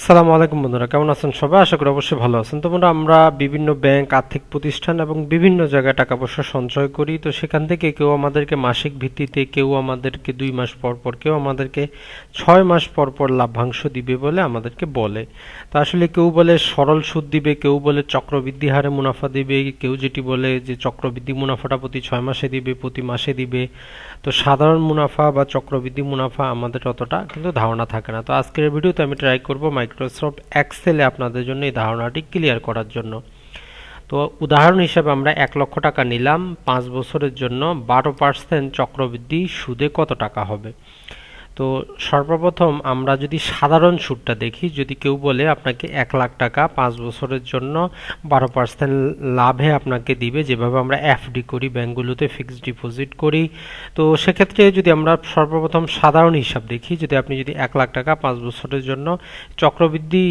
আসসালামু আলাইকুম বন্ধুরা, কেমন আছেন সবাই? আশা করি অবশ্যই ভালো আছেন। তো বন্ধুরা, আমরা বিভিন্ন ব্যাংক, আর্থিক প্রতিষ্ঠান এবং বিভিন্ন জায়গায় টাকা পয়সা সঞ্চয় করি। তো সেখান থেকে কেউ আমাদেরকে মাসিক ভিত্তিতে, কেউ আমাদেরকে 2 মাস পর পর, কেউ আমাদেরকে 6 মাস পর পর লাভ্যাংশ দিবে বলে আমাদেরকে বলে। তো আসলে কেউ বলে সরল সুদ দিবে, কেউ বলে চক্রবৃদ্ধি হারে মুনাফা দিবে, কেউ যেটি বলে যে চক্রবৃদ্ধি মুনাফাটা প্রতি 6 মাসে দিবে, প্রতি মাসে দিবে। তো সাধারণ মুনাফা বা চক্রবৃদ্ধি মুনাফা আমাদের অতটা কিন্তু ধারণা থাকে না। তো আজকের ভিডিওতে আমি ট্রাই করব মাইক্রোসফট এক্সেলে আপনাদের জন্য এই ধারণাটি ক্লিয়ার করার জন্য। তো উদাহরণ হিসেবে আমরা 1 লক্ষ টাকা নিলাম, 5 বছরের জন্য 12% চক্রবৃদ্ধি সুদে কত টাকা হবে। তো সর্বপ্রথম আমরা যদি সাধারণ সুদটা দেখি, যদি কেউ বলে আপনাকে 1 লাখ টাকা 5 বছরের জন্য 12% লাভে আপনাকে দিবে, যেভাবে আমরা এফডি করি ব্যাংকগুলোতে, ফিক্সড ডিপোজিট করি। তো সেক্ষেত্রে যদি আমরা সর্বপ্রথম সাধারণ হিসাব দেখি, যদি আপনি যদি 1 লাখ টাকা 5 বছরের জন্য চক্রবৃদ্ধি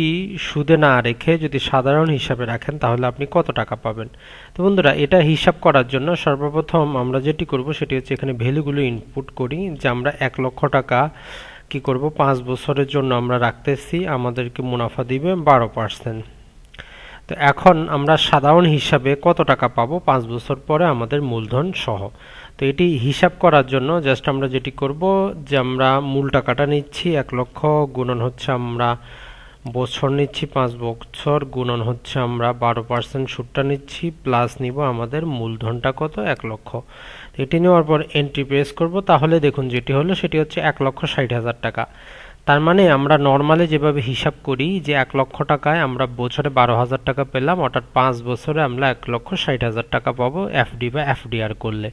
সুদে না রেখে যদি সাধারণ হিসাবে রাখেন, তাহলে আপনি কত টাকা পাবেন। তো বন্ধুরা, এটা হিসাব করার জন্য সর্বপ্রথম আমরা যেটি করব সেটি হচ্ছে এখানে ভ্যালুগুলো ইনপুট করি, যে আমরা 1 লক্ষ টাকা কি করব 5 বছরের জন্য আমরা রাখতেছি, আমাদেরকে মুনাফা দিবে 12%। তো এখন আমরা সাধারণ হিসাবে কত টাকা পাবো 5 বছর পরে আমাদের মূলধন সহ। তো এটি হিসাব করার জন্য জাস্ট আমরা যেটি করব, যে আমরা মূল টাকাটা নিচ্ছি 1 লক্ষ, গুণন হচ্ছে আমরা বছর নিচ্ছি 5 বছর, গুণন হচ্ছে আমরা 12% সুদটা নিচ্ছি, প্লাস নিব আমাদের মূলধনটা কত 1 লক্ষ। এটি নেওয়ার পর এন্ট্রি প্রেস করব, তাহলে দেখুন যেটি হলো সেটি হচ্ছে 1,60,000 টাকা। তার মানে আমরা নর্মালি যেভাবে হিসাব করি যে 1 লক্ষ টাকায় আমরা বছরে 12,000 টাকা পেলাম, অর্থাৎ 5 বছরে আমরা 1,60,000 টাকা পাবো এফডি বা এফডিআর করলে।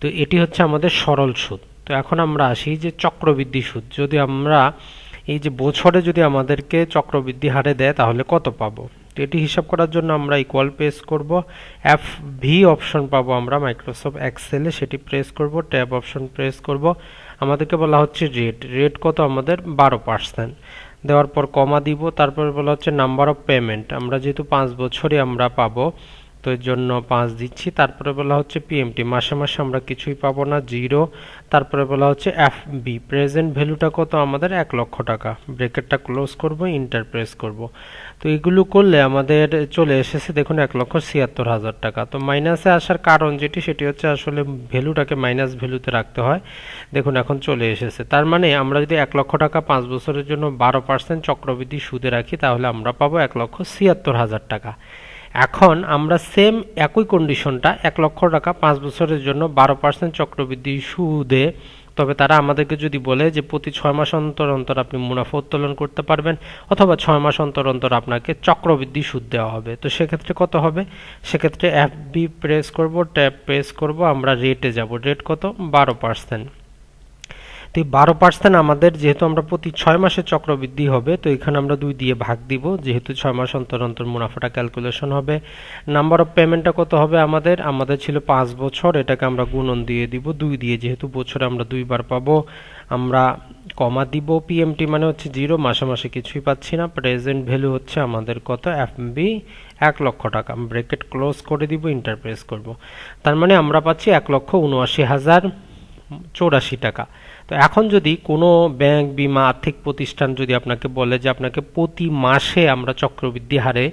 তো এটি হচ্ছে আমাদের সরল সুদ। তো এখন আমরা আসি যে চক্রবৃদ্ধি সুদ। যদি আমরা এই যে বছরে যদি আমাদেরকে চক্রবৃদ্ধি হারে দেয়, তাহলে কত পাবো। তো এটি হিসাব করার জন্য আমরা ইকুয়াল প্রেস করব, এফ ভি অপশন পাবো আমরা মাইক্রোসফট এক্সেলে, সেটি প্রেস করব, ট্যাব অপশন প্রেস করব। আমাদেরকে বলা হচ্ছে রেট কত আমাদের 12%, দেওয়ার পর কমা দিব। তারপরে বলা হচ্ছে নাম্বার অফ পেমেন্ট, আমরা যেহেতু 5 বছরই আমরা পাবো, তো এর জন্য 5 দিচ্ছি। তারপরে বলা হচ্ছে পিএমটি, মাসে মাসে আমরা কিছুই পাবো না, 0। তারপরে বলা হচ্ছে এফবি, প্রেজেন্ট ভ্যালুটা কত আমাদের 1 লক্ষ টাকা, ব্র্যাকেটটা ক্লোজ করব, ইন্টার প্রেস করব। তো এগুলো করলে আমাদের চলে এসেছে দেখুন 1,76,000 টাকা। তো মাইনাসে আসার কারণ যেটি, সেটি হচ্ছে আসলে ভ্যালুটাকে মাইনাস ভ্যালুতে রাখতে হয়। দেখুন এখন চলে এসেছে। তার মানে আমরা যদি 1 লক্ষ টাকা 5 বছরের জন্য 12% চক্রবৃদ্ধি সুদে রাখি, তাহলে আমরা পাবো 1,76,000 টাকা। এখন আমরা সেম একই কন্ডিশনটা 1 লক্ষ টাকা 5 বছরের জন্য 12% চক্রবৃদ্ধি সুদে, তবে তারা আমাদেরকে যদি বলে যে প্রতি 6 মাস অন্তর অন্তর আপনি মুনাফা উত্তোলন করতে পারবেন, অথবা 6 মাস অন্তর অন্তর আপনাকে চক্রবৃদ্ধি সুদ দেওয়া হবে, তো সেক্ষেত্রে কত হবে। সেক্ষেত্রে এফবি প্রেস করব, ট্যাব প্রেস করব, আমরা রেটে যাব। রেট কত 12%। তো 12% আমাদের যেহেতু আমরা প্রতি 6 মাসে চক্রবৃদ্ধি হবে, তো এখানে আমরা 2 দিয়ে ভাগ দিব, যেহেতু 6 মাস অন্তর অন্তর মুনাফাটা ক্যালকুলেশন হবে। নাম্বার অফ পেমেন্টটা কত হবে আমাদের ছিল 5 বছর, এটাকে আমরা গুণন দিয়ে দিব 2 দিয়ে, যেহেতু বছরে আমরা 2 বার পাবো। আমরা কমা দিব, পিএমটি মানে হচ্ছে 0, মাসে মাসে কিছুই পাচ্ছি না। প্রেজেন্ট ভ্যালু হচ্ছে আমাদের কত এফবি 1 লক্ষ টাকা, ব্র্যাকেট ক্লোজ করে দিব, ইন্টার প্রেস করব। তার মানে আমরা পাচ্ছি 1,79,084 টাকা। তো এখন যদি কোনো ব্যাংক, বিমা, আর্থিক প্রতিষ্ঠান যদি আপনাকে বলে যে আপনাকে প্রতি মাসে আমরা চক্রবৃদ্ধি হারে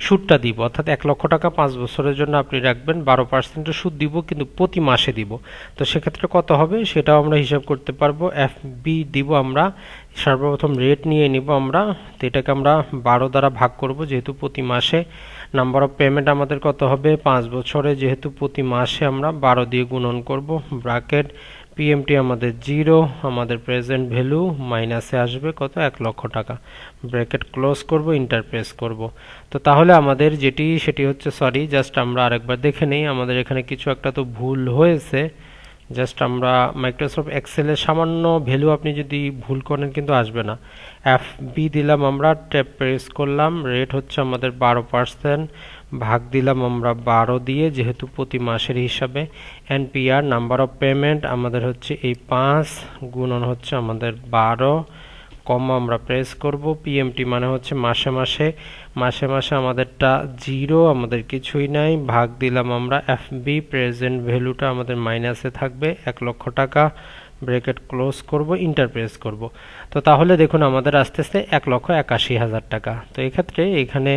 সুদটা দিব, অর্থাৎ 1 লক্ষ টাকা 5 বছরের জন্য আপনি রাখবেন, 12% সুদ দিব, কিন্তু প্রতি মাসে দিব, তো সেক্ষেত্রে কত হবে সেটাও আমরা হিসাব করতে পারবো। এফবি দিব আমরা, সর্বপ্রথম রেট নিয়ে নিব আমরা, তো এটাকে আমরা 12 দ্বারা ভাগ করব, যেহেতু প্রতি মাসে। নাম্বার অফ পেমেন্ট আমাদের কত হবে 5 বছরে, যেহেতু প্রতি মাসে আমরা 12 দিয়ে গুণন করব, ব্র্যাকেট পিএমটি আমাদের 0, আমাদের প্রেজেন্ট ভ্যালু মাইনাসে আসবে কত 1 লক্ষ টাকা, ব্র্যাকেট ক্লোজ করব, ইন্টার প্রেস করব। তো তাহলে আমাদের যেটি সেটি হচ্ছে, সরি জাস্ট আমরা আরেকবার দেখে নেই, আমাদের এখানে কিছু একটা তো ভুল হয়েছে। জাস্ট আমরা মাইক্রোসফট এক্সেলে সামান্য ভ্যালু আপনি যদি ভুল করেন কিন্তু আসবে না। এফবি দিলাম আমরা, ট্যাব প্রেস করলাম, রেট হচ্ছে আমাদের 12%, ভাগ দিলাম আমরা 12 দিয়ে, যেহেতু প্রতি মাসের হিসাবে। এনপিআর নাম্বার অফ পেমেন্ট আমাদের হচ্ছে এই 5, গুণন হচ্ছে আমাদের 12, কমা আমরা প্রেস করব, পিএমটি মানে হচ্ছে মাসে মাসে, মাসে মাসে আমাদেরটা 0, আমাদের কিছুই নাই, ভাগ দিলাম আমরা এফবি, প্রেজেন্ট ভ্যালুটা আমাদের মাইনাসে থাকবে 1 লক্ষ টাকা, ব্র্যাকেট ক্লোজ করব, ইন্টার প্রেস করব। তো তাহলে দেখুন আমাদের আস্তে আস্তে 1,81,000 টাকা। তো এক্ষেত্রে এখানে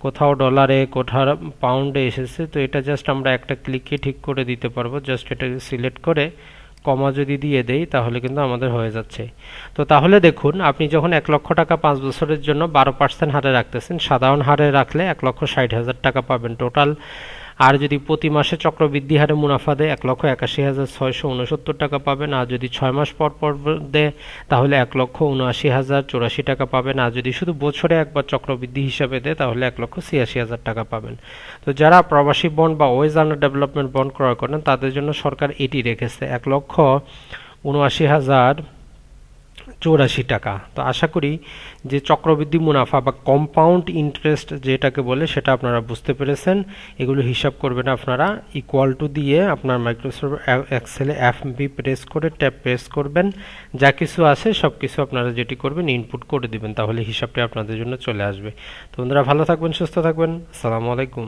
কোথাও ডলারে কোথাও পাউন্ডে এসেছে, তো এটা জাস্ট আমরা একটা ক্লিকে ঠিক করে দিতে পারবো। জাস্ট এটা সিলেক্ট করে কমা যদি দিয়ে দেই তাহলে কিন্তু আমাদের হয়ে যাচ্ছে। তো তাহলে দেখুন আপনি যখন 1 লক্ষ টাকা 5 বছরের জন্য 12% হারে রাখতেছেন, সাধারণ হারে রাখলে 1,60,000 টাকা পাবেন টোটাল। আর যদি প্রতি মাসে চক্রবৃদ্ধি হারে মুনাফা দেয় 1,81,669 টাকা পাবেন। আর যদি 6 মাস পর পর দেয় তাহলে 1,79,084 টাকা পাবেন। আর যদি শুধু বছরে একবার চক্রবৃদ্ধি হিসাবে দেয় তাহলে 1,86,000 টাকা পাবেন। তো যারা প্রবাসী বন্ড বা ওয়েজ আন্ডার ডেভেলপমেন্ট বন্ড ক্রয় করেন তাদের জন্য সরকার এটি রেখেছে 1,79,084 টাকা। তো আশা করি যে চক্রবৃদ্ধি মুনাফা বা কম্পাউন্ড ইন্টারেস্ট যেটাকে বলে সেটা আপনারা বুঝতে পেরেছেন। এগুলো হিসাব করবেন আপনারা ইকুয়াল টু দিয়ে আপনার মাইক্রোসফট এক্সেলে এফবি প্রেস করে ট্যাব প্রেস করবেন, যা কিছু আছে সব কিছু আপনারা যেটি করবেন ইনপুট করে দিবেন, তাহলে হিসাবটি আপনাদের জন্য চলে আসবে। তো বন্ধুরা ভালো থাকবেন, সুস্থ থাকবেন, আসসালামু আলাইকুম।